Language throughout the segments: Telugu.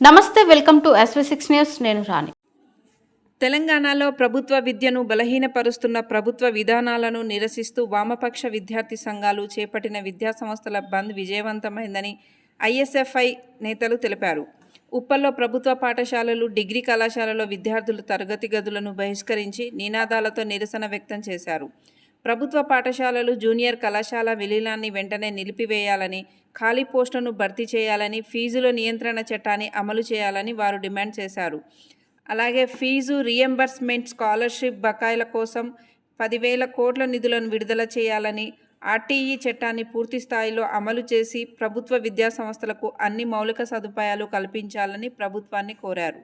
నమస్తే, వెల్కమ్ టు SV6 న్యూస్. నేను రాణి. తెలంగాణలో ప్రభుత్వ విద్యను బలహీనపరుస్తున్న ప్రభుత్వ విధానాలను నిరసిస్తూ వామపక్ష విద్యార్థి సంఘాలు చేపట్టిన విద్యాసంస్థల బంద్ విజయవంతమైందని ISFI నేతలు తెలిపారు. ఉప్పల్లో ప్రభుత్వ పాఠశాలలు, డిగ్రీ కళాశాలలో విద్యార్థులు తరగతి గదులను బహిష్కరించి నినాదాలతో నిరసన వ్యక్తం చేశారు. ప్రభుత్వ పాఠశాలలు, జూనియర్ కళాశాల విలీనాన్ని వెంటనే నిలిపివేయాలని, ఖాళీ పోస్టులను భర్తీ చేయాలని, ఫీజుల నియంత్రణ చట్టాన్ని అమలు చేయాలని వారు డిమాండ్ చేశారు. అలాగే ఫీజు రీయింబర్స్మెంట్, స్కాలర్షిప్ బకాయిల కోసం 10,000 కోట్ల నిధులను విడుదల చేయాలని, RTE చట్టాన్ని పూర్తి స్థాయిలో అమలు చేసి ప్రభుత్వ విద్యా సంస్థలకు అన్ని మౌలిక సదుపాయాలు కల్పించాలని ప్రభుత్వాన్ని కోరారు.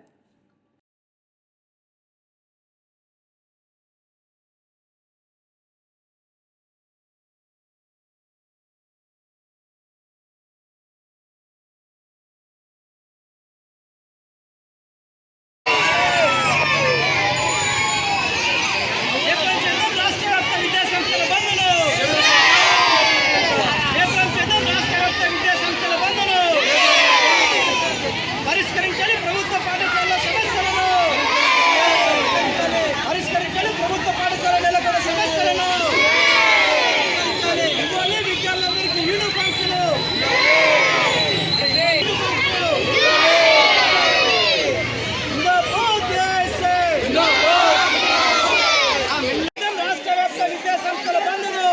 పరిష్కరించాలి ప్రభుత్వ పాఠశాలల సమస్యలను, పరిష్కరించాలి ప్రభుత్వ పాఠశాల నెలకొన్న సమస్యలను, ఇవ్వాలి విద్యార్థులందరికీ యూనిఫామ్స్లు, రాష్ట్ర వ్యాప్త విద్యా సంస్థల బంధును,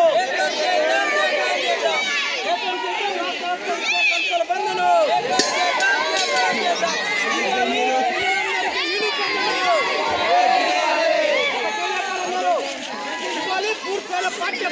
పూర్తిగా పాఠ్య